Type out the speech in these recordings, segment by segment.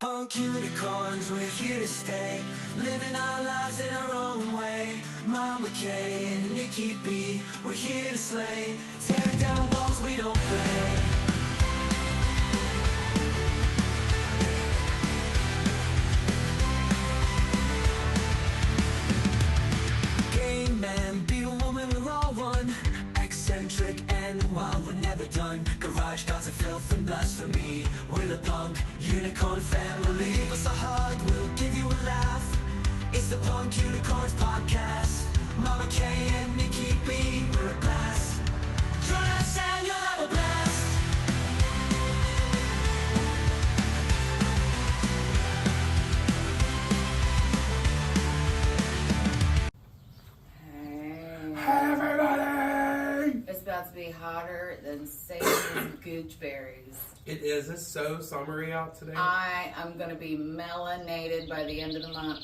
Punk unicorns, we're here to stay, living our lives in our own way. Mama K and Nikki B, we're here to slay, tearing down walls we don't play. Gay man, be a woman, we're all one. Eccentric and wild, we're never done. Garage doors are filth and blasphemy. We're the punk unicorn family. Give us a hug, we'll give you a laugh. It's the Punk Unicorns Podcast. Mama K and Nikki B, we're a blast. Join us and you'll have a blast. Hey everybody! It's about to be hotter than Satan's goochberries. It is. It's so summery out today. I am going to be melanated by the end of the month.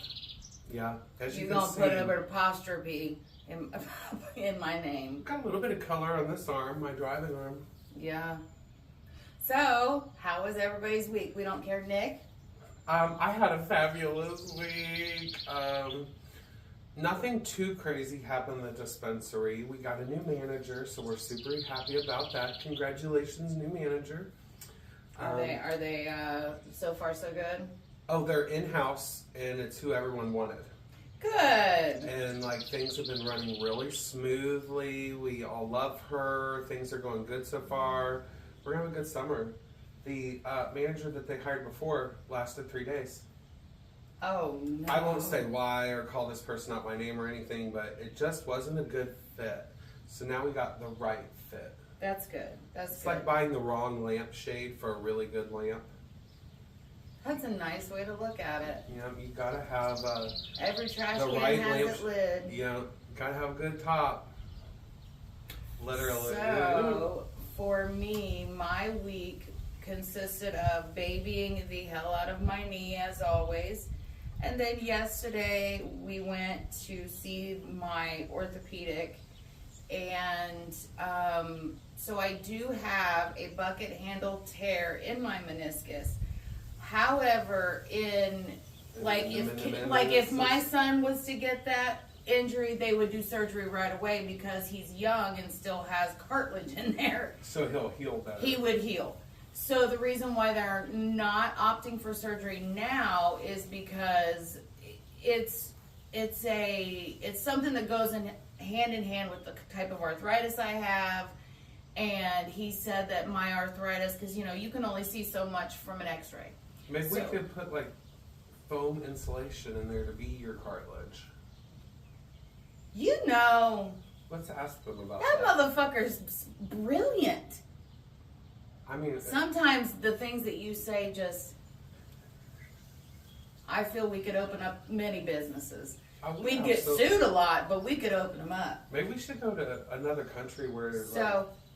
Yeah, as you You're can going to see, put an apostrophe in my name. got a little bit of color on this arm, my driving arm. Yeah. So, how was everybody's week? We don't care, Nick? I had a fabulous week. Nothing too crazy happened at the dispensary. We got a new manager, so we're super happy about that. Congratulations, new manager. Are they so far so good? Oh, they're in-house, and it's who everyone wanted. Good. And like things have been running really smoothly. We all love her. Things are going good so far. We're having a good summer. The manager that they hired before lasted 3 days. Oh, no. I won't say why or call this person out by name or anything, but it just wasn't a good fit. So now we got the right fit. That's good. That's It's good. like buying the wrong lampshade for a really good lamp. That's a nice way to look at it. You know, you gotta have Every trash the can right has lamp. its lid. You know, gotta have a good top. Literally. So, for me, my week consisted of babying the hell out of my knee, as always. And then yesterday, we went to see my orthopedic. And so I do have a bucket handle tear in my meniscus. However, if my son was to get that injury, they would do surgery right away because he's young and still has cartilage in there. So he'll heal better. He would heal. So the reason why they're not opting for surgery now is because it's something that goes in hand with the type of arthritis I have. And he said that my arthritis, because you can only see so much from an x-ray. Maybe we could put like foam insulation in there to be your cartilage. Let's ask them about that that. motherfucker's brilliant. I mean, Sometimes the things that you say I feel we could open up many businesses. We'd get sued a lot, but we could open them up. Maybe we should go to another country where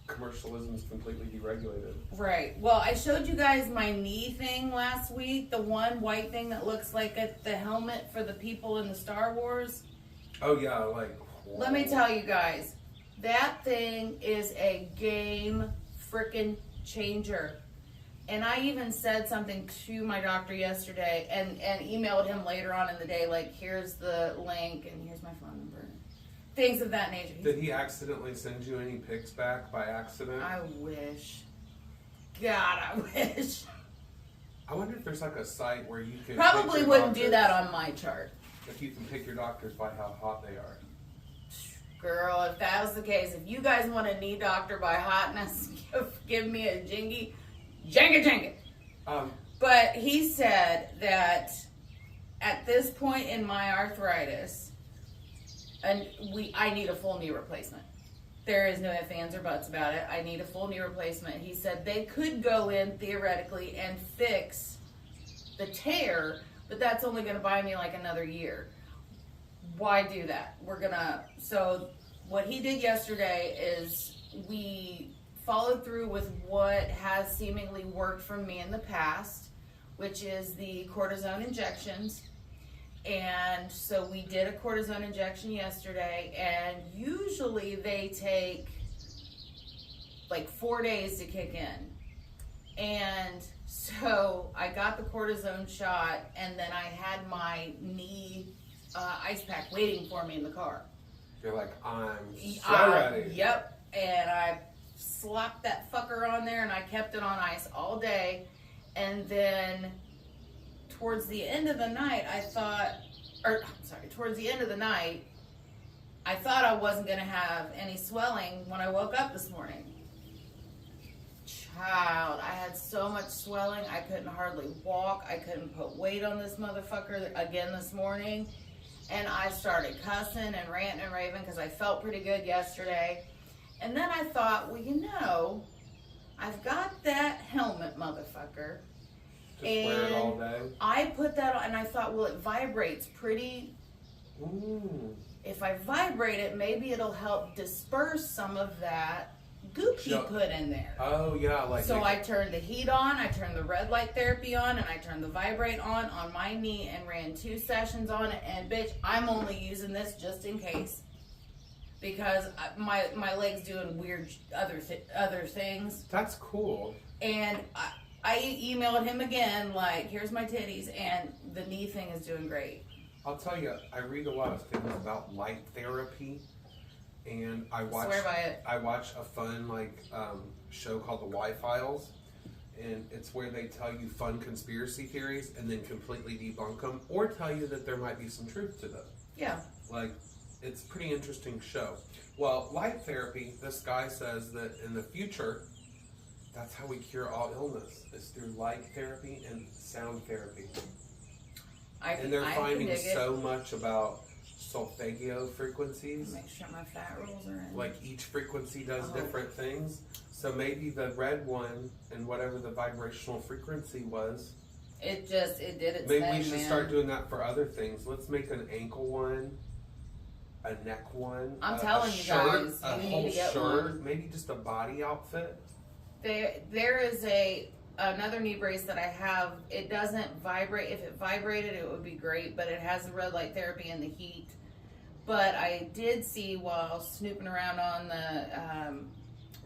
commercialism is completely deregulated. Right. Well, I showed you guys my knee thing last week, the one white thing that looks like the helmet for the people in the Star Wars. Oh yeah, like. Let me tell you guys, that thing is a game frickin' changer. And I even said something to my doctor yesterday and emailed him later on in the day, like, here's the link and here's my phone number. Things of that nature. Did he accidentally send you any pics back by accident? I wish. God, I wish. I wonder if there's like a site where you could Probably pick your wouldn't do doctors, that on my chart. if you can pick your doctors by how hot they are. Girl, if that was the case, if you guys want a knee doctor by hotness, give me a jingy. Jenga. But he said that at this point in my arthritis, I need a full knee replacement. There is no ifs, ands, or buts about it. I need a full knee replacement. He said they could go in theoretically and fix the tear, but that's only going to buy me like another year. Why do that? So what he did yesterday is we followed through with what has seemingly worked for me in the past, which is the cortisone injections. And so we did a cortisone injection yesterday, and usually they take like 4 days to kick in. And so I got the cortisone shot, and then I had my knee ice pack waiting for me in the car. You're like, I'm so ready. Yep. And I slapped that fucker on there, and I kept it on ice all day. And then towards the end of the night, towards the end of the night, I thought I wasn't going to have any swelling when I woke up this morning. Child, I had so much swelling, I couldn't hardly walk. I couldn't put weight on this motherfucker again this morning. And I started cussing and ranting and raving because I felt pretty good yesterday. And then I thought, well, you know, I've got that helmet, motherfucker. Just wear it all day? I put that on, and I thought, well, it vibrates pretty. Ooh. If I vibrate it, maybe it'll help disperse some of that goop he put in there. Oh, yeah. So I turned the heat on, I turned the red light therapy on, and I turned the vibrate on my knee and ran 2 sessions on it. And bitch, I'm only using this just in case. Because my leg's doing weird other things. That's cool. And I emailed him again, like, here's my titties, and the knee thing is doing great. I'll tell you, I read a lot of things about light therapy, and I watch a fun show called The Y-Files, and it's where they tell you fun conspiracy theories and then completely debunk them, or tell you that there might be some truth to them. Yeah. It's a pretty interesting show. Well, light therapy, this guy says that in the future, that's how we cure all illness, is through light therapy and sound therapy. And they're finding so much about solfeggio frequencies. Make sure my fat rolls are in. Like each frequency does different things. So maybe the red one and whatever the vibrational frequency was. It did its maybe thing, we should start doing that for other things. Let's make an ankle one, a neck one. I'm telling you guys, you need to get one. Maybe just a body outfit. There is another knee brace that I have. It doesn't vibrate. If it vibrated, it would be great, but it has the red light therapy and the heat. But I did see while snooping around on the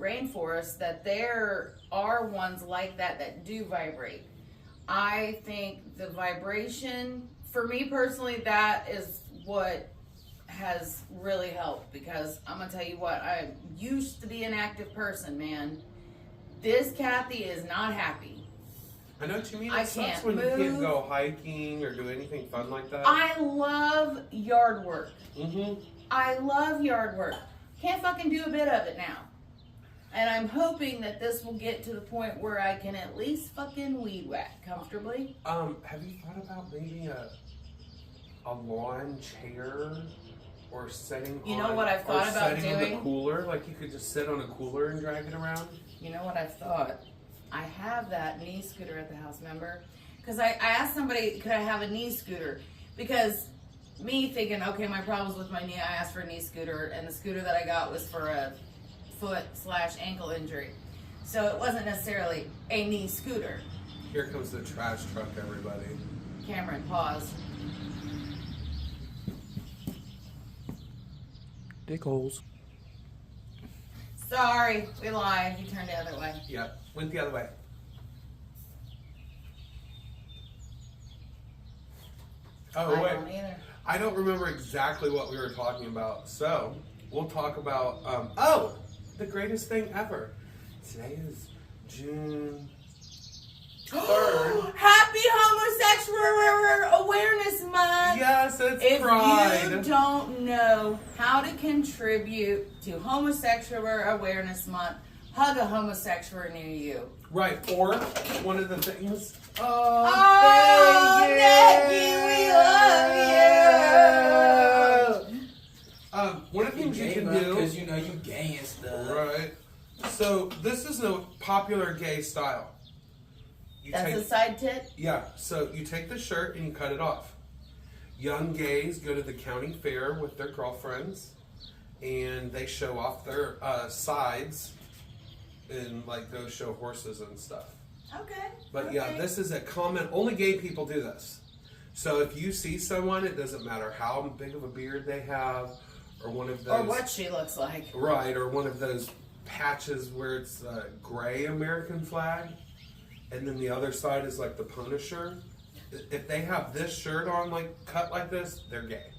rainforest that there are ones like that do vibrate. I think the vibration, for me personally, that is what has really helped, because I'm going to tell you what, I used to be an active person, man. This Kathy is not happy. I know what you mean. I It sucks can't when you can't move. go hiking or do anything fun like that. I love yard work. Mm-hmm. I love yard work. Can't fucking do a bit of it now. And I'm hoping that this will get to the point where I can at least fucking weed whack comfortably. Have you thought about maybe a lawn chair or setting You know what I've thought about doing? The cooler, like you could just sit on a cooler and drag it around. You know what I've thought? I have that knee scooter at the house, remember? Because I asked somebody, could I have a knee scooter? Because me thinking, okay, my problem's with my knee, I asked for a knee scooter, and the scooter that I got was for a foot/ankle injury. So it wasn't necessarily a knee scooter. Here comes the trash truck, everybody. Cameron, pause. Dick holes. Sorry, we lied. You turned the other way. Yeah, went the other way. Oh, I wait. don't either. I don't remember exactly what we were talking about. So, we'll talk about, the greatest thing ever. Today is June 3rd. Happy Homosexual Awareness Month! Yes, it's If Pride. you don't know how to contribute to Homosexual Awareness Month, hug a homosexual near you. Right, or one of the things. Oh, Becky, we love you! One of the things you can do. Because you know you gay and stuff. Right. So, this is a popular gay style. That's a side tit? Yeah, so you take the shirt and you cut it off. Young gays go to the county fair with their girlfriends and they show off their sides and like go show horses and stuff. Okay. But yeah, this is a common, only gay people do this. So if you see someone, it doesn't matter how big of a beard they have or one of those. Or what she looks like. Right, or one of those patches where it's a gray American flag. and then the other side is like the Punisher. If they have this shirt on, like cut like this, they're gay.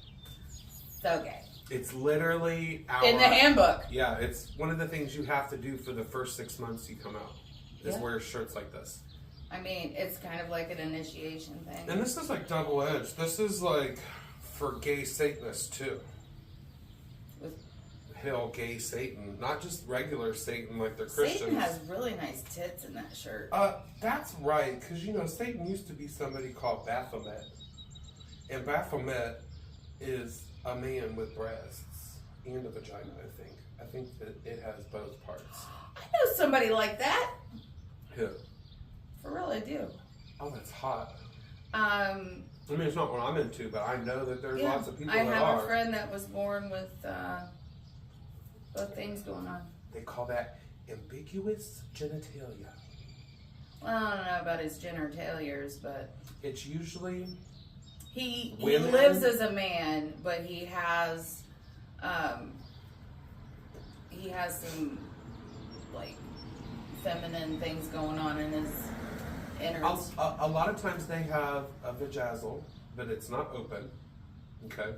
So gay. It's literally In the handbook. Yeah, it's one of the things you have to do for the first 6 months you come out. Is Yeah. wear shirts like this. I mean, it's kind of like an initiation thing. And this is like double edged. This is like for gay Satanists too. With- Hail gay Satan, not just regular Satan like they're Christians. Satan has really nice tits in that shirt. That's right, because you know Satan used to be somebody called Baphomet, and Baphomet is a man with breasts and a vagina. I think that it has both parts. I know somebody like that. Who? For real, I do. Oh, that's hot. I I mean, it's not what I'm into, but I know that there's lots of people I that have are. a friend that was born with both things going on. They call that ambiguous genitalia. Well, I don't know about his genitalias, but It's usually he Women- lives as a man, but he has some like feminine things going on in his innards. a lot of times they have a vajazzle, but it's not open. Okay,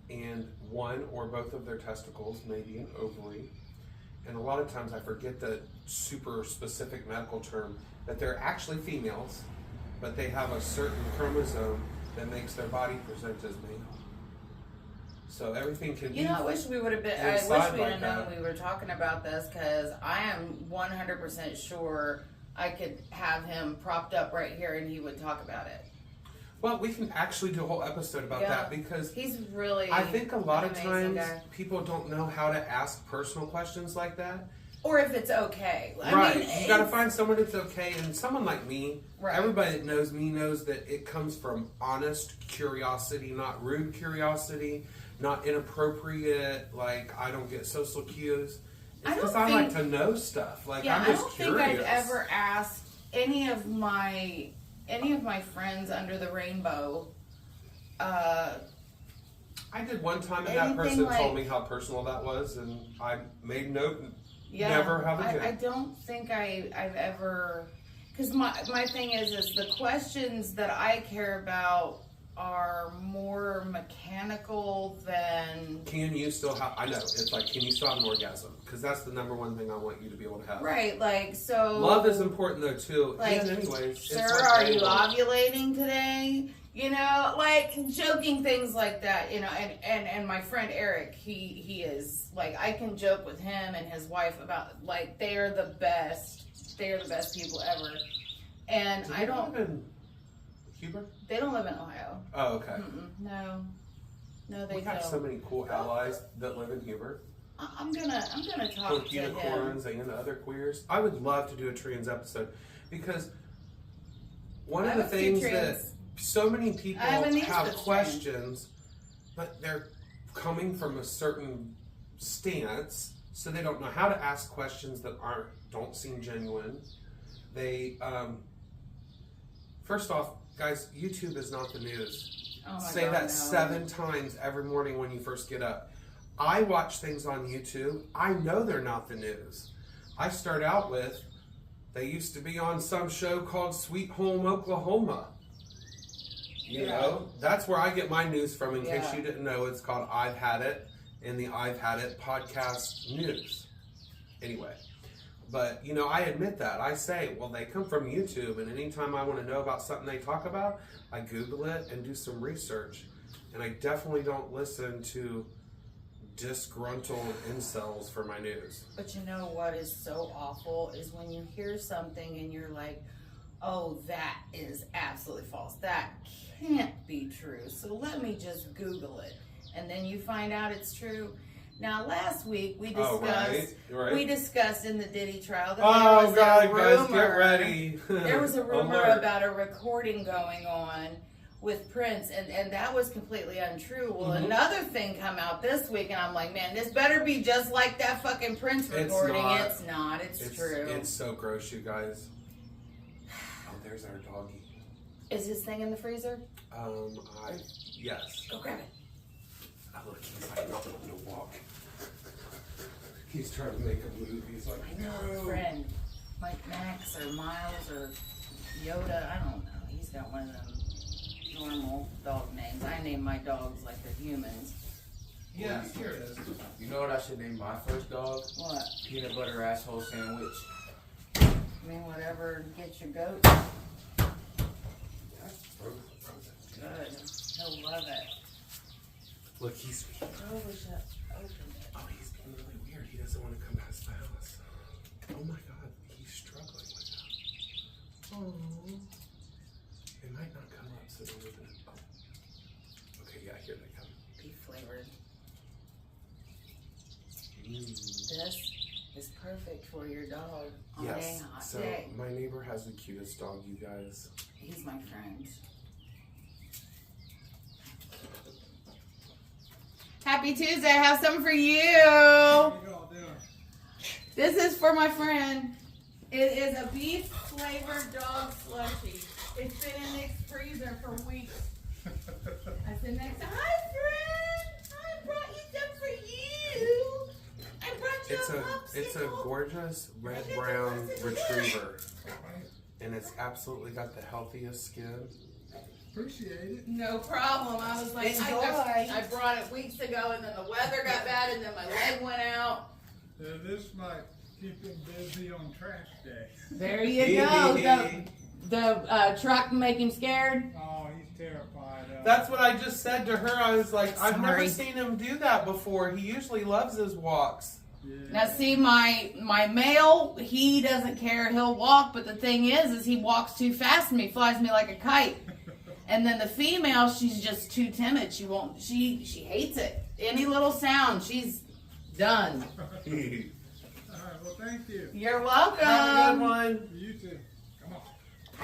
and one or both of their testicles may be an ovary. And a lot of times I forget the super specific medical term that they're actually females, but they have a certain chromosome that makes their body present as male. So everything can be. You know, I wish we would have been. I wish inside we like had known that. we were talking about this, because I am 100% sure I could have him propped up right here and he would talk about it. Well, we can actually do a whole episode about Yeah. that because He's really. I think a lot an of amazing times guy. people don't know how to ask personal questions like that. Or if it's okay. I Right. mean, You got to it's- find someone that's okay, and someone like me. Right. Everybody that knows me knows that it comes from honest curiosity, not rude curiosity, not inappropriate. Like I don't get social cues. I It's because don't I like think- to know stuff. Like Yeah, I'm I just don't curious. think I've ever asked any of my friends under the rainbow. I did one time, and that Anything person like- told me how personal that was, and I made note. Yeah, Never have again. I don't think I've ever, because my thing is the questions that I care about are more mechanical than Can you still have? I know it's like, can you still have an orgasm? Because that's the number one thing I want you to be able to have. right. Like so, Love is important though too. Like, and anyways, it's sir, like are you anal. ovulating today? You know, like joking things like that. You know, and my friend Eric, he is like, I can joke with him and his wife about like they are the best. They are the best people ever. And Do I they don't. live in Cuba? They don't live in Ohio. Oh, okay. No, they We have don't. so many cool allies that live in Huber. I'm gonna talk Both to him. unicorns and other queers. I would love to do a trans episode because one I of the have two things that trans- so many people I have a niece have that's questions, but they're coming from a certain stance, so they don't know how to ask questions that don't seem genuine. They first off, guys, YouTube is not the news. Oh my Say God, that no. 7 times every morning when you first get up. I watch things on YouTube. I know they're not the news. I start out with, they used to be on some show called Sweet Home Oklahoma. You Yeah. know, that's where I get my news from. In case Yeah. you didn't know, it's called I've Had It in the I've Had It podcast news. Anyway, but you know, I admit that. I say, well, they come from YouTube, and anytime I want to know about something they talk about, I Google it and do some research. And I definitely don't listen to disgruntled incels for my news. But you know what is so awful is when you hear something and you're like, oh, that is absolutely false. That can't be true. So let me just Google it. And then you find out it's true. Now, last week we discussed, right. we discussed in the Diddy trial that Oh there was God, a guys, rumor. get ready. There was a rumor Alert. about a recording going on with Prince, and that was completely untrue. Well, Mhm. another thing come out this week, and I'm like, man, this better be just like that fucking Prince recording. It's not. It's true. It's so gross, you guys. Oh, there's our doggy. Is his thing in the freezer? Yes. Go grab it. Oh, look, he's like not wanting to walk. He's trying to make a move. He's like, I know a no. friend, like Max or Miles or Yoda, I don't know. He's got one of them normal dog names. I name my dogs like they're humans. Yeah, here it is. You know what I should name my first dog? What? Peanut butter asshole sandwich. I mean, whatever gets your goat. Good. He'll love it. Look, he's Oh, wish I opened it. oh, he's being really weird. He doesn't want to come past the house. Oh my God, he's struggling with that. Oh, they might not come up, so they're gonna. Oh. Okay, yeah, here they come. Beef flavored. Mm. This is perfect for your dog on Yes. a hot So day. my neighbor has the cutest dog, you guys. He's my friend. Happy Tuesday. I have something for you. This is for my friend. It is a beef flavored dog slushie. It's been in Nick's freezer for weeks. I said, Nick, hi friend. I brought you some for you. I brought you It's a gorgeous red brown retriever, and it's absolutely got the healthiest skin. Appreciate it. No problem. I was like, Enjoy. I brought it weeks ago, and then the weather got bad, and then my leg went out. This might keep him busy on trash day. There you go. The truck make him scared. Oh, he's terrified. That's what I just said to her. I was like, I've never Sorry. seen him do that before. He usually loves his walks. Yeah. Now see, my male, he doesn't care. He'll walk, but the thing is he walks too fast and he flies me like a kite. And then the female, she's just too timid. She won't. She hates it. Any little sound, she's done. All right, well, thank you. You're welcome. Have a good one. You too. Come on.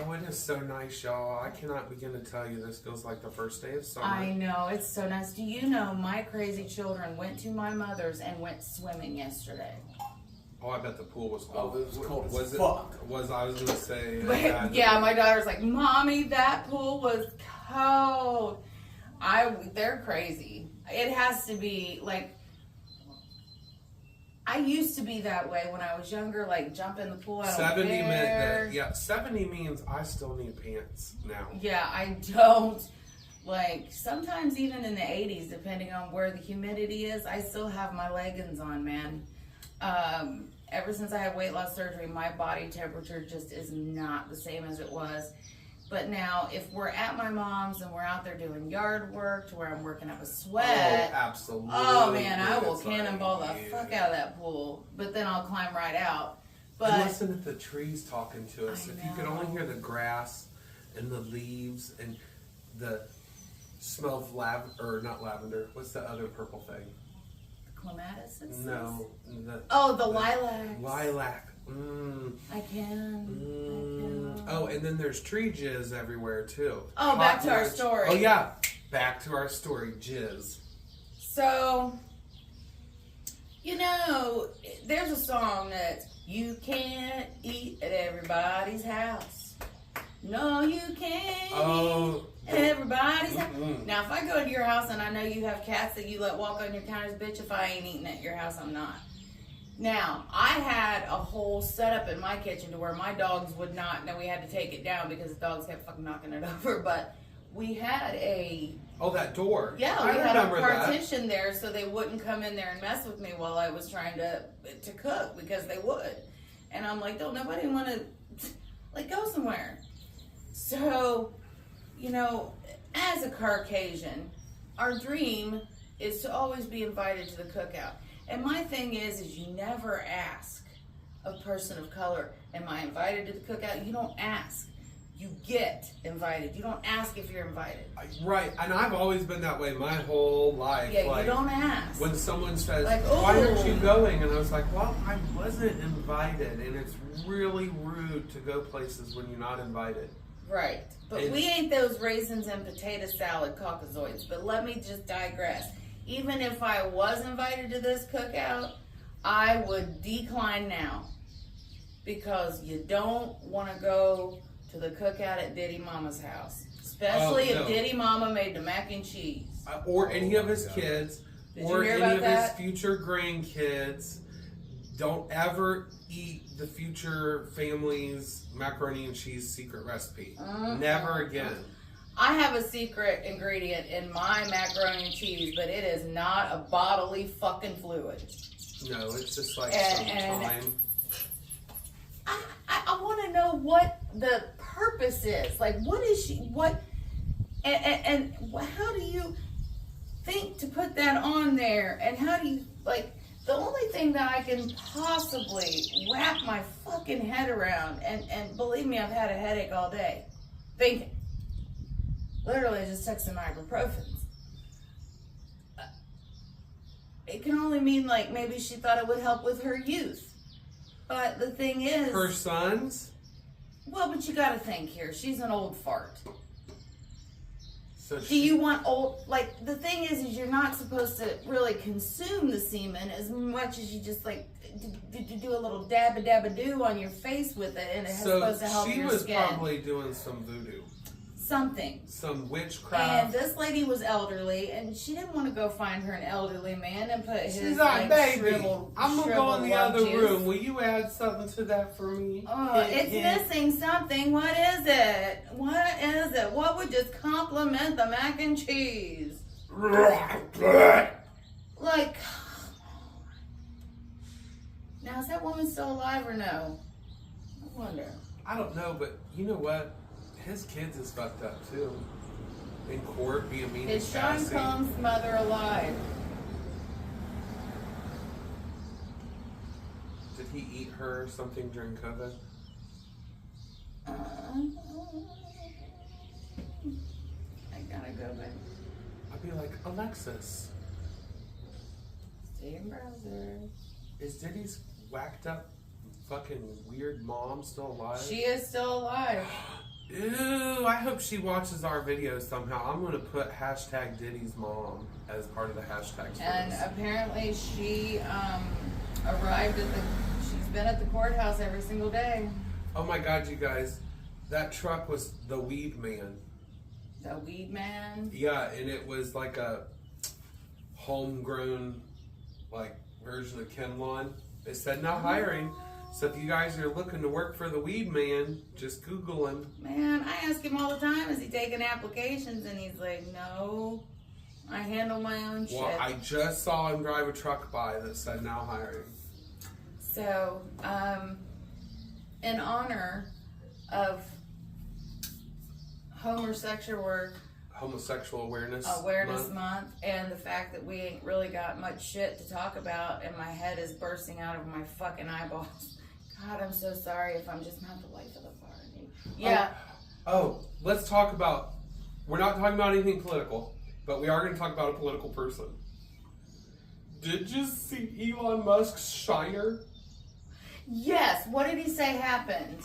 Oh, it is so nice, y'all. I cannot begin to tell you this feels like the first day of summer. I know, it's so nice. Do you know my crazy children went to my mother's and went swimming yesterday? Oh, I bet the pool was cold. Oh, it was cold as Was it? fuck. Was I was gonna say? Yeah, my daughter's like, Mommy, that pool was cold. They're crazy. It has to be like, I used to be that way when I was younger, like jump in the pool. I don't 70 care. meant that. Yeah, 70 means I still need pants now. Yeah, I don't. Like, sometimes even in the 80s, depending on where the humidity is, I still have my leggings on, man. Ever since I had weight loss surgery, my body temperature just is not the same as it was. But now, if we're at my mom's and we're out there doing yard work to where I'm working up a sweat, Oh, absolutely. oh man, I will It's like, cannonball the yeah. fuck out of that pool. But then I'll climb right out. And But listen to the trees talking to us. I If you could only know. hear the grass and the leaves and the smell of lavender, or not lavender, what's the other purple thing? clematis. No. Oh, the lilacs. Lilac. Mm. I can. Oh, and then there's tree jizz everywhere too. Oh, back to our Cottonwoods. story. Oh yeah, back to our story. Jizz. So, you know, there's a song that you can't eat at everybody's house. No, you can't Oh. eat at everybody's house. Mm-mm. Now, if I go to your house and I know you have cats that you let walk on your counters, bitch, if I ain't eating at your house, I'm not. Now, I had a whole setup in my kitchen to where my dogs would not, now we had to take it down because the dogs kept fucking knocking it over, but we had a, Oh, that door. yeah, I we had a remember that. partition there so they wouldn't come in there and mess with me while I was trying to cook because they would. And I'm like, don't nobody want to, like, go somewhere. So, you know, as a Caucasian, our dream is to always be invited to the cookout. And my thing is you never ask a person of color, am I invited to the cookout? You don't ask. You get invited. You don't ask if you're invited. Right, and I've always been that way my whole life. Yeah, like, you don't ask. when someone says, Like, why aren't "Oh." you going? And I was like, well, I wasn't invited. And it's really rude to go places when you're not invited. Right. But And- we ain't those raisins and potato salad Caucasoids. But let me just digress. Even if I was invited to this cookout, I would decline now. Because you don't want to go to the cookout at Diddy Mama's house. Especially Oh, no. if Diddy Mama made the mac and cheese. Or any of his God. kids, Did you or hear any about of that? his future grandkids. Don't ever eat the future family's macaroni and cheese secret recipe. Never again. I have a secret ingredient in my macaroni and cheese, but it is not a bodily fucking fluid. No, it's just like And- some and- time. I want to know what the purpose is. Like, what is she? And how do you think to put that on there? And how do you like? The only thing that I can possibly wrap my fucking head around, and believe me, I've had a headache all day, thinking. Literally, I just took some ibuprofen. It can only mean like maybe she thought it would help with her youth. But the thing is, Her sons? well, but you gotta think here. She's an old fart. So Do you want old? Like the thing is you're not supposed to really consume the semen as much as you just like do a little dabba do on your face with it, and it's supposed to help she your was skin. probably doing some voodoo. Something. Some And witchcraft. this lady was elderly, and she didn't want to go find her an elderly man and put his She's like, like, baby, shriveled, I'm gonna go shriveled in the love other juice. room. Will you add something to that for me? It's missing something. What is it? What is it? What would just complement the mac and cheese? Like, now is that woman still alive or no? I wonder. I don't know, but you know what? His kids is fucked up too. In court, being mean Is to Sean Cassie. Combs' mother alive? Did he eat her something during COVID? I gotta go back. I'd be like, Alexis, Stay in browser. is Diddy's whacked up fucking weird mom still alive? She is still alive. Ew, I hope she watches our videos somehow. I'm gonna put hashtag Diddy's mom as part of the hashtags for And this. apparently she arrived at the, she's been at the courthouse every single day. Oh my god, you guys. That truck was the weed man. The weed man. Yeah, and it was like a homegrown like version of Ken Lon. It said not hiring. So if you guys are looking to work for the weed man, just Google him. Man, I ask him all the time, is he taking applications? And he's like, no, I handle my own shit. Well, I just saw him drive a truck by that said now hiring. So, in honor of Homosexual Awareness Month and the fact that we ain't really got much shit to talk about and my head is bursting out of my fucking eyeballs. God, I'm so sorry if I'm just not the life of the party. Yeah. Oh, let's talk about, we're not talking about anything political, but we are going to talk about a political person. Did you see Elon Musk's Shiner? Yes, what did he say happened?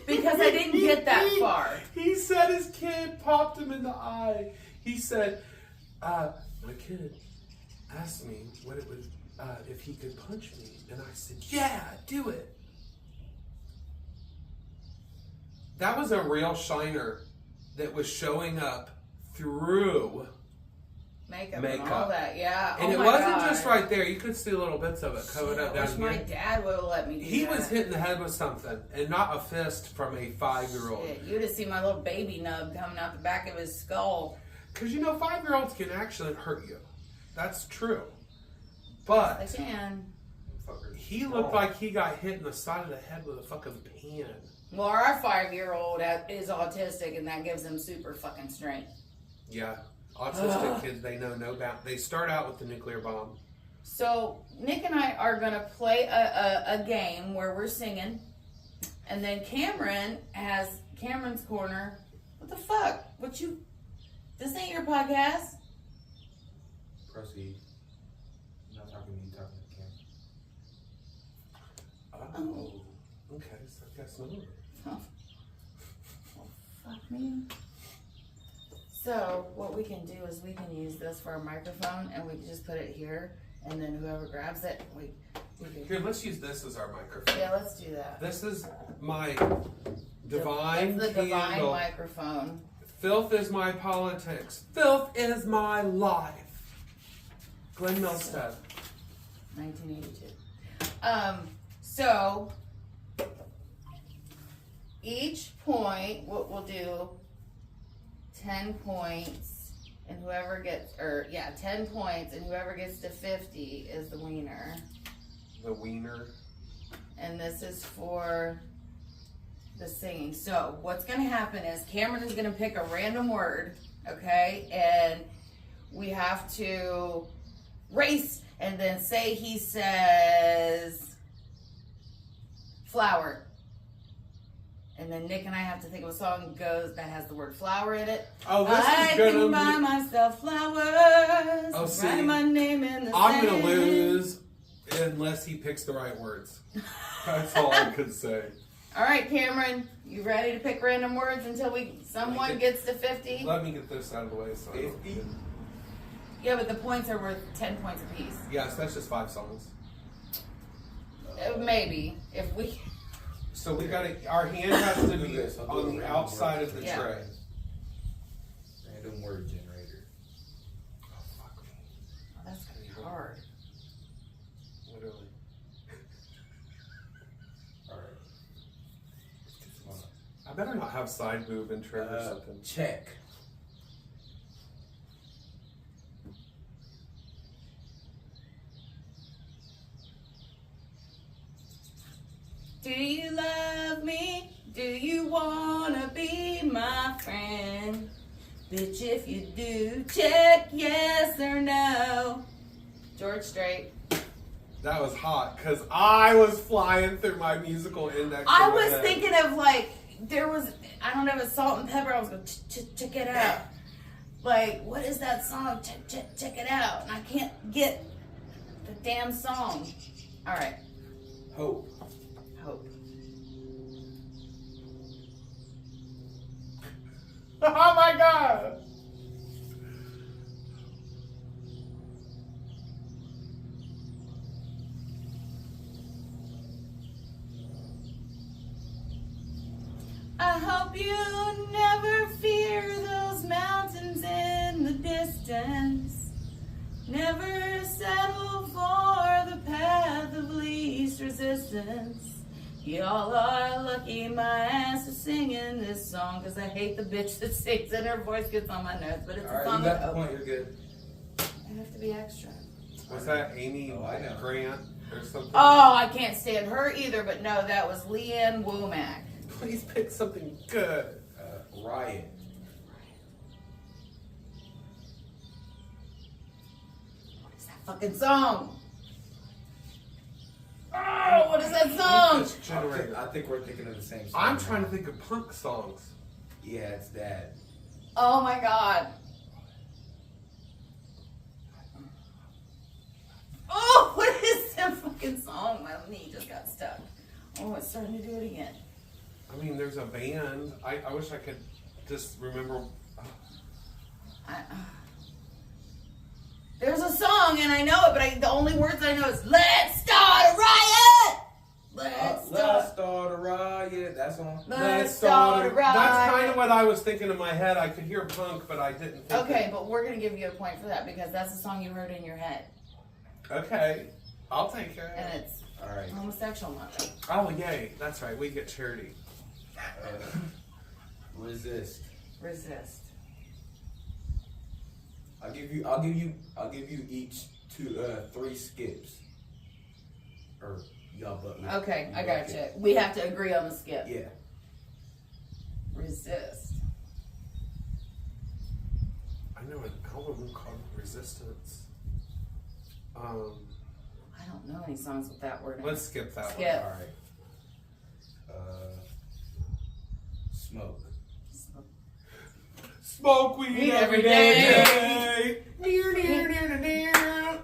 Because I didn't get that far. He said his kid popped him in the eye. He said, my kid asked me what it was, if he could punch me. And I said, yeah, do it. That was a real Shiner that was showing up through Makeup and all makeup. that, yeah. And Oh it my wasn't God. just right there. You could see little bits of it covered up I down wish my here. dad would have let me do He that. was hitting the head with something, and not a fist from a 5-year-old. Shit, you'd have seen my little baby nub coming out the back of his skull. Because 5-year-olds can actually hurt you. That's true. They But can. he looked like he got hit in the side of the head with a fucking pan. Well, our 5-year-old is autistic, and that gives him super fucking strength. Yeah. Autistic kids, they know no bound. They start out with the nuclear bomb. So Nick and I are gonna play a game where we're singing, and then Cameron has Cameron's corner. What the fuck? This ain't your podcast. Proceed. I'm not talking to you, talking to Cam. Oh. Okay, so I guess not. Oh, fuck me. So what we can do is we can use this for a microphone, and we can just put it here, and then whoever grabs it, we can. Here, let's use this as our microphone. Yeah, let's do that. This is my divine It's the divine candle. microphone. Filth is my politics. Filth is my life. Glenn Milstead. 1982. So each point, what we'll do, 10 points, and whoever gets, 10 points, and whoever gets to 50 is the wiener. The wiener. And this is for the singing. So what's gonna happen is Cameron is gonna pick a random word, okay? And we have to race and then say he says flower. And then Nick and I have to think of a song that has the word flower in it. Oh, this I is gonna can buy myself flowers. Oh, see, write my name in the I'm sand. gonna lose unless he picks the right words. That's all I could say. All right, Cameron, you ready to pick random words until someone gets to 50? Let me get this out of the way. So I don't 50? get- Yeah, but the points are worth 10 points apiece. Yes, that's just 5 songs. Maybe if we. So we got to. Our hand has to be Yes, I'll do on a the random outside word. of the Yeah. tray. Random word generator. Oh fuck me! Oh, that's gonna be hard. Literally. Alright. Come on. I better not have side boob and trim or something. Check. Do you love me? Do you wanna be my friend? Bitch, if you do, check yes or no. George Strait. That was hot because I was flying through my musical index. I in my was head. thinking of there was, I don't know if it's Salt and Pepper. I was going, check it out. Like, what is that song? Check it out. And I can't get the damn song. All right. Hope. Hope. Oh my god! I hope you never fear those mountains in the distance. Never settle for the path of least resistance. Y'all are lucky my ass is singing this song, cause I hate the bitch that sings and her voice gets on my nerves, but it's a Alright, song you got of the hope. point, you're good. I have to be extra. Was that Amy Oh, I know. Grant or something? Oh, I can't stand her either, but no, that was Leanne Womack. Please pick something good. Riot. What is that fucking song? Oh, what is that song? This generator. I think we're thinking of the same song. I'm trying to think of punk songs. Yeah, it's that. Oh my god. Oh, what is that fucking song? My knee just got stuck. Oh, it's starting to do it again. I mean, there's a band. I wish I could just remember. There's a song and I know it, but the only words I know is "Let's start a riot." Let's start a riot. That's on. Let's start a riot. That's kind of what I was thinking in my head. I could hear punk, but I didn't think. Okay, but we're gonna give you a point for that because that's the song you heard in your head, Okay, I'll take it. and it's Alright. homosexual month. Oh yay! That's right. We get charity. Resist. Resist. I'll give you each 3 skips. Or y'all but Okay, I got you. We have to agree on the skip. Yeah. Resist. I know an album called Resistance. I don't know any songs with that word in Let's it. skip that Skip. Alright. Smoke. Smoke weed Weed every every day. Near.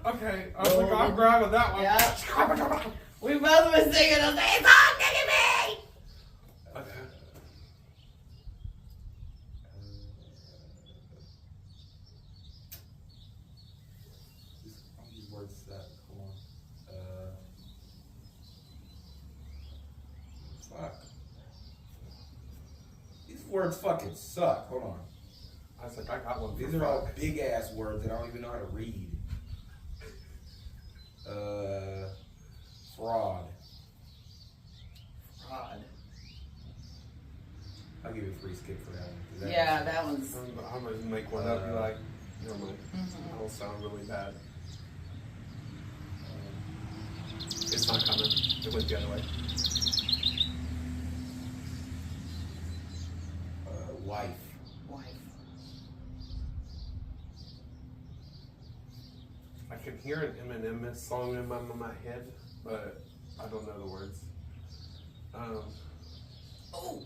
Okay, I was like, I'm grabbing that one. Yeah. We both been singing the same song, Nicki B! Okay. These words suck. Hold on. Fuck. These words fucking suck. Hold on. I was like, I got one. These are all big ass words that I don't even know how to read. Fraud. Fraud. I'll give you a free skip for that one. 'cause Yeah, that one's. I'm gonna make one up. Be like, never mind. That'll sound really bad. It's not coming. It went the other way. Wife. Wife. I can hear an Eminem song in my head, but I don't know the words. Oh.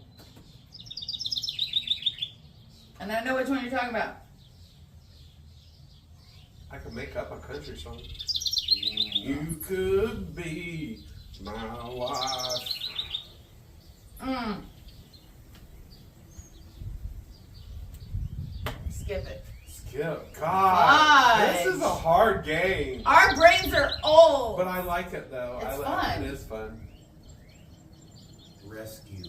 And I know which one you're talking about. I could make up a country song. You could be my wife. Skip it. Skip. God. Gosh. This is a hard game. Our brains are old. But I like it though. It's I like fun. it. It is fun. Rescue.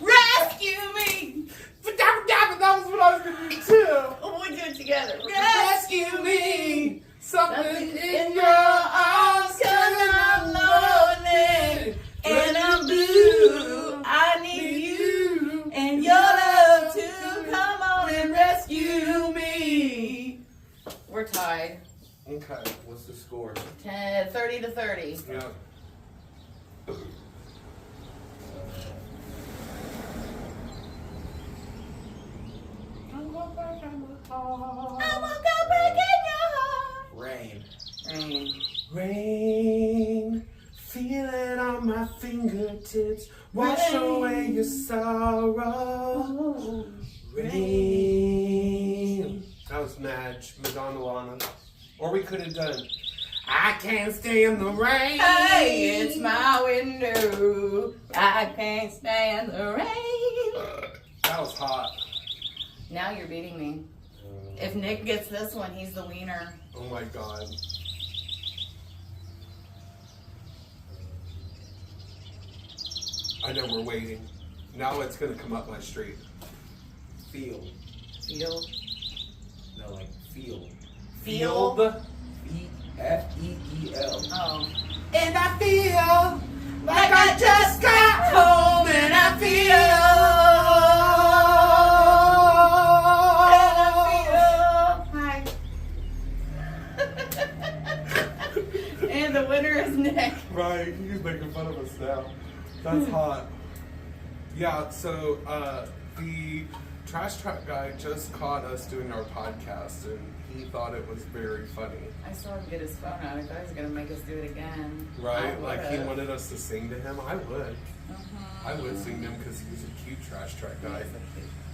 Rescue me! That was what I was gonna do too. We'll do it together. Rescue me. Something in your arms, arms, 'cause I'm lonely and I'm blue. I need you and your love to come on and rescue me. We're tied. Okay. What's the score? 30 to 30. Yeah. I won't go breaking your heart. Rain. Rain. Rain, feel it on my fingertips. Wash Rain. away your sorrow. Rain. That was Madonna Lana. Or we could have done I can't stand the rain. Hey, it's my window. I can't stand the rain. That was hot. Now you're beating me. If Nick gets this one, he's the wiener. Oh my god. I know we're waiting. Now it's gonna come up my street. Field. Field. No, like field. Field. F-E-E-L. Oh. And I feel like I just got home, and I Hi. And the winner is Nick. Right, he's making fun of us now. That's hot. Yeah, so the trash truck guy just caught us doing our podcast, and he thought it was very funny. I saw him get his phone out. I thought he was going to make us do it again. Right? I Like he would've. wanted us to sing to him. I would. I would sing to him because he's a cute trash truck guy.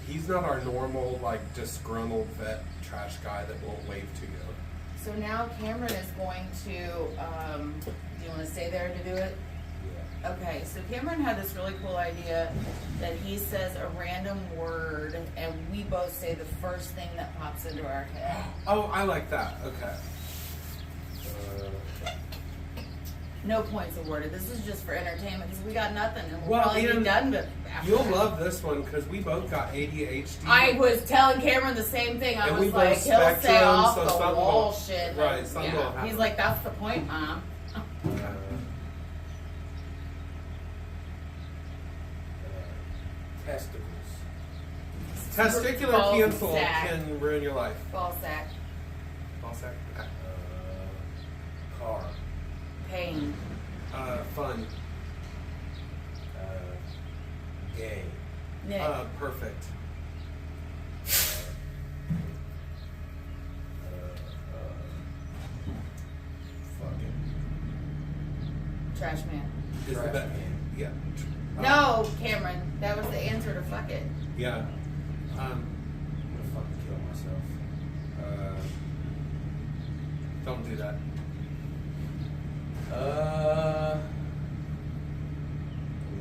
He's not our normal, like, disgruntled vet trash guy that won't wave to you. So now Cameron is going to, do you want to stay there to do it? Yeah. Okay, so Cameron had this really cool idea that he says a random word and we both say the first thing that pops into our head. Oh, I like that. Okay. No points awarded. This is just for entertainment because we got nothing and we'll Well, probably be Ian, done. But You'll love this one because we both got ADHD. I was telling Cameron the same thing. I And was we like, both he'll say spectrum, off so the something wall will- shit. right, something will happen. He's like, that's the point, Mom. Testicles. Testicular Ball cancer sack. can ruin your life. Ball sack. Ball sack? Okay. Car. Pain. Fun. Gay. Nick. Perfect. Fucking. Trash man. Is Trash that, can. yeah. No, Cameron. That was the answer to fuck it. Yeah. I'm gonna fucking kill myself. Don't do that.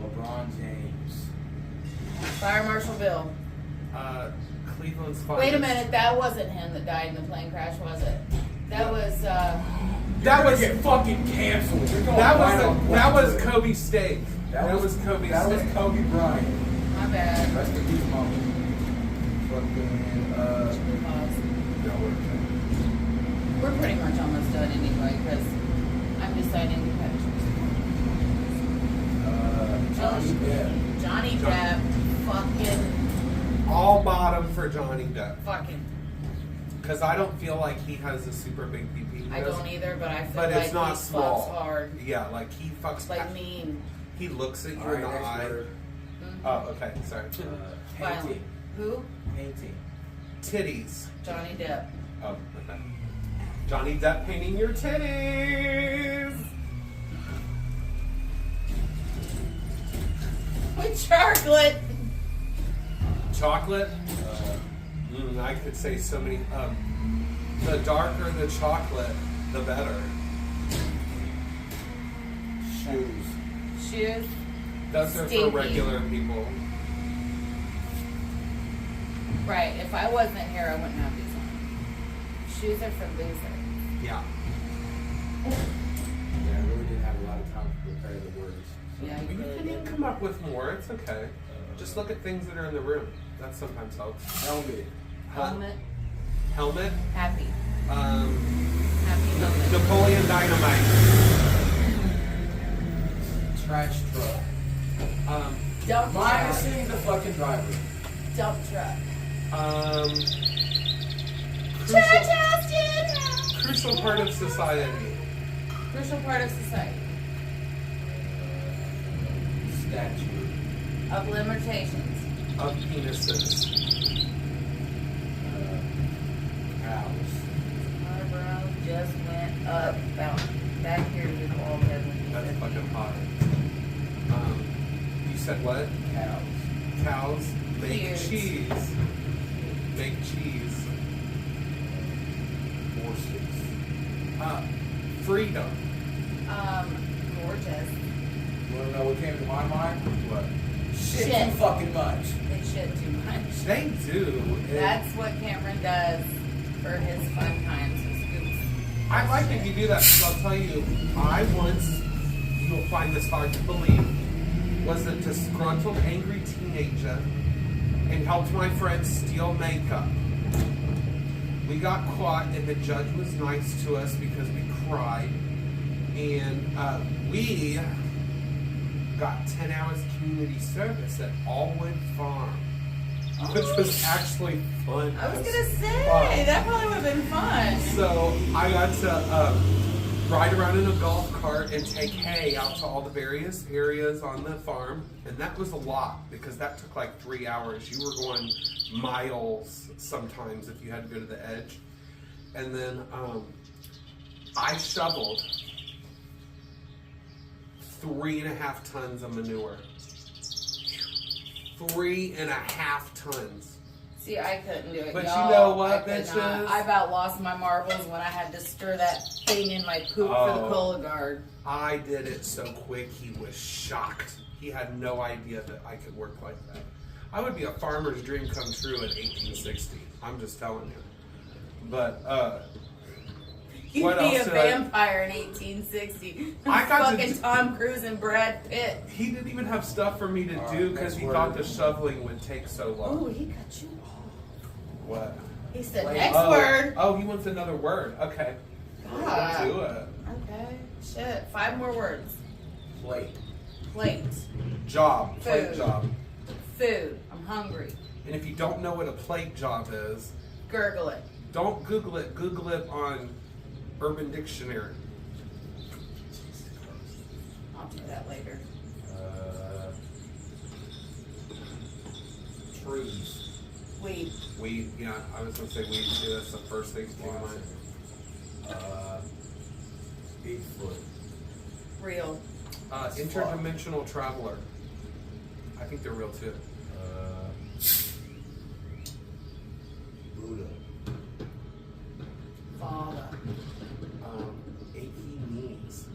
LeBron James. Fire Marshal Bill. Cleveland's finest. Wait a minute. That wasn't him that died in the plane crash, was it? That was, That was get fucking canceled. You're going that right on was Blackwood. Kobe Steak. That was Kobe That was Steak. Kobe Bryant. my bad. Rest in peace, mama. Fucking Pause. No, we're okay. We're pretty much almost done anyway, because I'm deciding to catch. Johnny Depp. Johnny Depp. Fucking. All bottom for Johnny Depp. Fucking. Because I don't feel like he has a super big PP. I don't either, but I feel But like it's not he small. fucks hard. Yeah, like he fucks. Like mean. He looks at you All in right, the next eye. word. Oh, okay. Sorry. Violent. Painting. Who? Painting. Titties. Johnny Depp. Oh, okay. Johnny Depp painting your titties. With chocolate. Chocolate. I could say so many. The darker the chocolate, the better. Shoes. Shoes. Those are for Stinky. regular people. Right. If I wasn't here, I wouldn't have these on. Shoes are for losers. Yeah. Yeah, I really didn't have a lot of time to prepare the words. Yeah, You you really can did. come up with more. It's okay. Just look at things that are in the room. That sometimes helps. Helmet. Helmet. Helmet. Happy. Um, Happy helmet. Napoleon Dynamite. Trash truck. Dump truck. Minusing the fucking driver. Dump truck. Crucial, crucial part of society. Crucial part of society. Statue. Of limitations. Of penises. House. My brow just went up. Back here, you all heaven. That's fucking hot. You said what? Cows. Cows make Cute. cheese. Make cheese. Horses. Freedom. Gorgeous. You wanna know what came to my mind? What? Shit Shit. too fucking much. They shit too much. They do. That's what Cameron does for his fun times. His scoops. I like that you do that because I'll tell you, I once, you'll find this hard to believe, was a disgruntled, angry teenager and helped my friend steal makeup. We got caught and the judge was nice to us because we cried. And we got 10 hours community service at Allwood Farm, which was actually fun. I was as gonna say fuck. that probably would have been fun. So I got to ride around in a golf cart and take hay out to all the various areas on the farm, and that was a lot because that took like 3 hours. You were going miles sometimes if you had to go to the edge. And then I shoveled 3.5 tons of manure. 3.5 tons. See, I couldn't do it. But y'all. you know what, I could bitches? not. I about lost my marbles when I had to stir that thing in my poop for the Oh. Cologuard. I did it so quick, he was shocked. He had no idea that I could work like that. I would be a farmer's dream come true in 1860. I'm just telling you. But, You'd What be else a did I- vampire in 1860. I got to fucking do- Tom Cruise and Brad Pitt. he didn't even have stuff for me to All do right, because next he word. thought the shoveling would take so Oh, long. he cut you off. What? He said, Wait. next Oh, word. oh, he wants another word. Okay. God. We'll do it. Okay. Shit. 5 more words. Plate. Plate. Job. Plate Food. job. Food. I'm hungry. And if you don't know what a plate job is, Gurgle it. don't Google it. Google it on Urban Dictionary. I'll do that later. Trees. Weed. Weed, yeah, I was gonna say weed too. That's the first thing that came to mind. Bigfoot. Real. Interdimensional traveler. I think they're real too. Buddha. Father. Achy knees.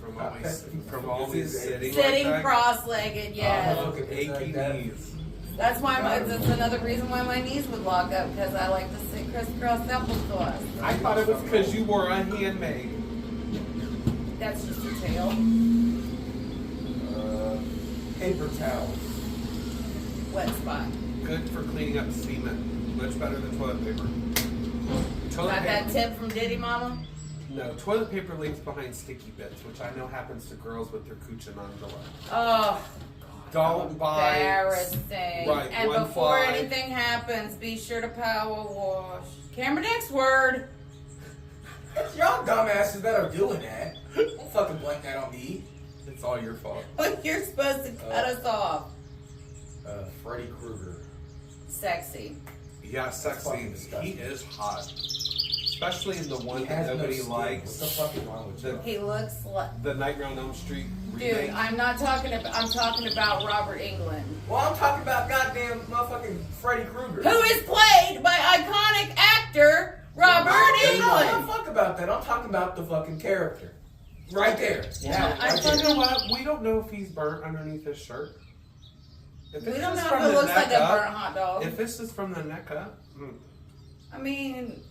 From Okay. always sitting Sitting like that. cross-legged, yes. Oh, achy knees. That's another reason why my knees would lock up, because I like to sit crisscross applesauce. I thought it was because you wore a handmade. That's just a tail. Paper towels. Wet spot. Good for cleaning up semen. Much better than toilet paper. Toilet Got that paper. tip from Diddy Mama? No, toilet paper leaves behind sticky bits, which I know happens to girls with their cooch and underwear. Oh, Don't buy. embarrassing. Right, and one before fly. anything happens, be sure to power wash. Camera next word. It's y'all dumbasses that are doing that. Don't fucking blame that on me. It's all your fault. You're supposed to cut us off. Freddy Krueger. Sexy. Yeah, sexy. fucking disgusting. He is hot. Especially in the one He that has no nobody skin. likes. What the fuck is wrong with you? He looks like. The Nightmare on Elm Street Dude, remake. I'm not talking about. I'm talking about Robert Englund, Well, I'm talking about goddamn motherfucking Freddy Krueger. who is played by iconic actor Robert I don't give Englund. a fuck about that. I'm talking about the fucking character. Right there. Yeah, I right fucking- You know what? We don't know if he's burnt underneath his shirt. If We it's don't just know from if it the looks like neck a up- burnt hot dog. If this is from the neck up, I mean,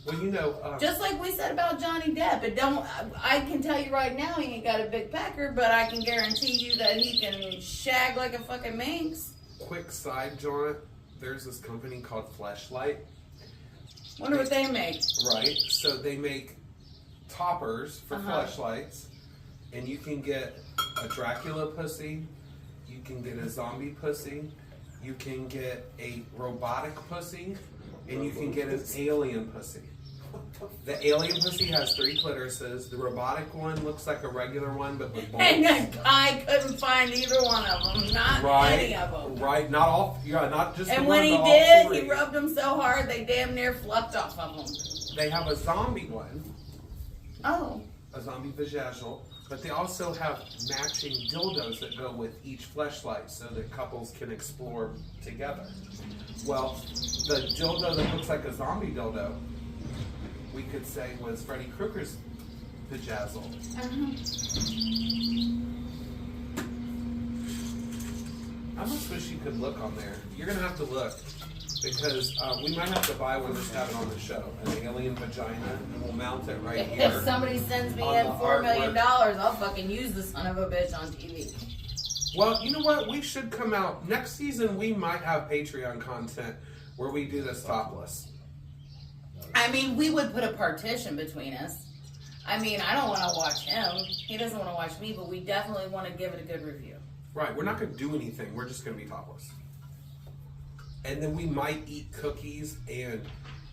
well, you know, just like we said about Johnny Depp, it don't. I can tell you right now, he ain't got a big pecker, but I can guarantee you that he can shag like a fucking minx. quick side jaunt. There's this company called Fleshlight, Wonder what they make. right? So they make toppers for fleshlights, and you can get a Dracula pussy, you can get a zombie pussy, you can get a robotic pussy, and you can get an alien pussy. The alien pussy has 3 clitorises. The robotic one looks like a regular one, but with bolts. And I couldn't find either one of them. Not any of them. Right, not all. Yeah, not just. And the when one, he but all did, 3. he rubbed them so hard they damn near fluffed off of them. They have a zombie one, Oh. a zombie vajazzle, but they also have matching dildos that go with each fleshlight, so that couples can explore together. Well, the dildo that looks like a zombie dildo, we could say was Freddy Krueger's vajazzle. I almost wish you could look on there. You're gonna have to look. Because we might have to buy one just to have it on the show, an alien vagina, and we'll mount it right here. If somebody sends me on in the $4 million, artwork. I'll fucking use the son of a bitch on TV. Well, you know what? We should come out next season. We might have Patreon content where we do this topless. I mean, we would put a partition between us. I mean, I don't want to watch him. He doesn't want to watch me, but we definitely want to give it a good review. Right? We're not going to do anything. We're just going to be topless. And then we might eat cookies and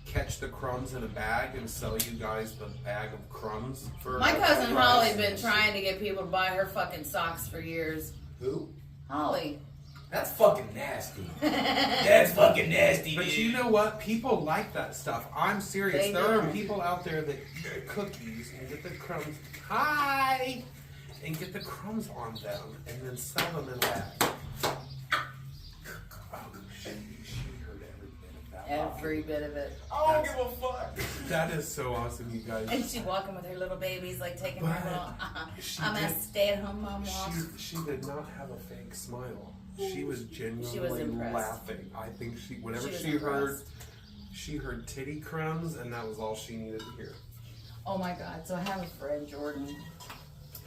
catch the crumbs in a bag and sell you guys the bag of crumbs for. My cousin price. Holly's been trying to get people to buy her fucking socks for years. Who? Holly. That's fucking nasty. That's fucking nasty, But dude. you know what? People like that stuff. I'm serious. They There are do. people out there that eat the cookies and get the crumbs. Hi! And get the crumbs on them and then sell them in that. Oh, she heard every bit of that. Every bit of it. I don't give a fuck. That is so awesome, you guys. And she walking with her little babies, like taking But her little, she I'm a did- stay-at-home mom walk. She did not have a fake smile. She was genuinely impressed. laughing. I think whenever She was she heard, impressed. she heard titty crumbs, and that was all she needed to hear. Oh my God, so I have a friend, Jordan,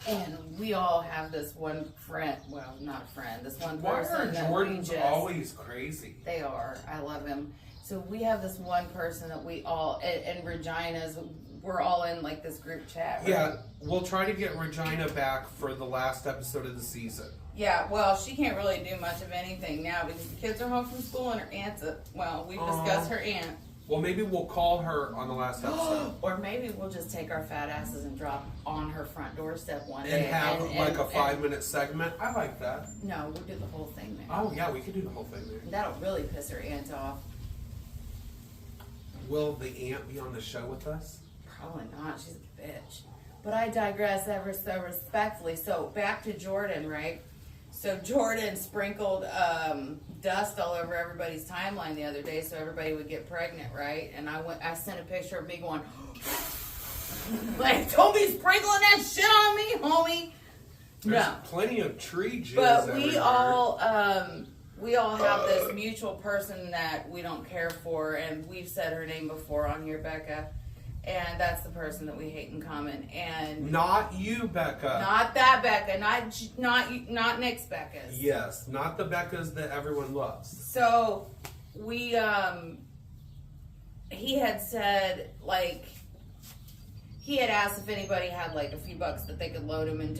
and we all have this one friend, well, not a friend, this one Why person are that Jordans we just, always crazy? they are, I love him. So we have this one person that we all, and Regina's, we're all in like this group chat, right? Yeah, we'll try to get Regina back for the last episode of the season. Yeah, well, she can't really do much of anything now because the kids are home from school and her aunt's, we've discussed her aunt. Well, maybe we'll call her on the last episode Or maybe we'll just take our fat asses and drop on her front doorstep one and day. have like a and- 5-minute segment. I like that. No, we'll do the whole thing there. Oh yeah, we could do the whole thing there. That'll really piss her aunt off. Will the aunt be on the show with us? Probably not. She's a bitch. But I digress ever so respectfully. So back to Jordan, right? So Jordan sprinkled dust all over everybody's timeline the other day, so everybody would get pregnant, right? And I sent a picture of me going, like, don't be sprinkling that shit on me, homie. There's No. plenty of tree jizz But we everywhere. all have this mutual person that we don't care for, and we've said her name before on here, Becca, and that's the person that we hate in common. And Not you, Becca. not that Becca, not Nick's Becca's. Yes, not the Beccas that everyone loves. So we he had said, like, he had asked if anybody had like a few bucks that they could load him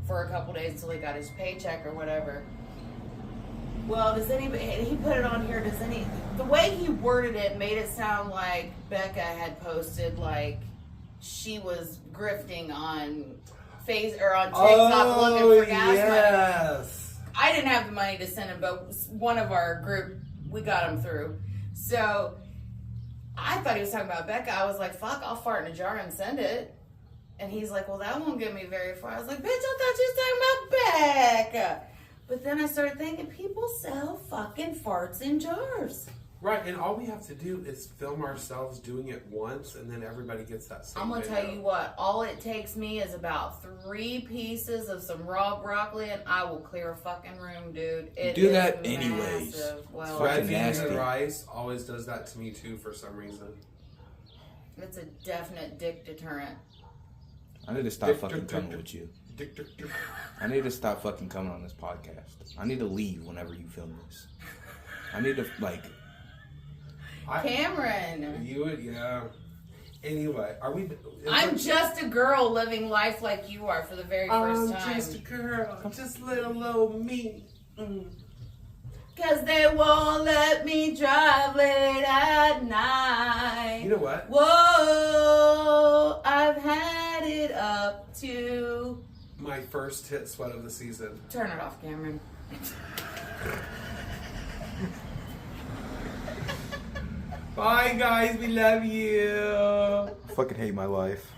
for a couple days until he got his paycheck or whatever. Well, does anybody, he put it on here, the way he worded it made it sound like Becca had posted like she was grifting on TikTok looking for gas money. I didn't have the money to send him, but one of our group, we got him through. So I thought he was talking about Becca. I was like, fuck, I'll fart in a jar and send it. And he's like, well, that won't get me very far. I was like, bitch, I thought you was talking about Becca. But then I started thinking, people sell fucking farts in jars. Right, and all we have to do is film ourselves doing it once, and then everybody gets that same I'm going to video. tell you what, all it takes me is about 3 pieces of some raw broccoli, and I will clear a fucking room, dude. It do is that massive. anyways. Well, fucking Red nasty. and rice always does that to me too for some reason. it's a definite dick deterrent. I need to stop fucking coming with you. Dick. I need to stop fucking coming on this podcast. I need to leave whenever you film this. I need to, like... Cameron. You would, yeah. Anyway, are we... I'm just a girl living life like you are for the very first time. I'm just a girl, just little old me. Cause they won't let me drive late at night. You know what? Whoa, I've had it up to... My first hit sweat of the season. Turn it off, Cameron. Bye, guys. We love you. I fucking hate my life.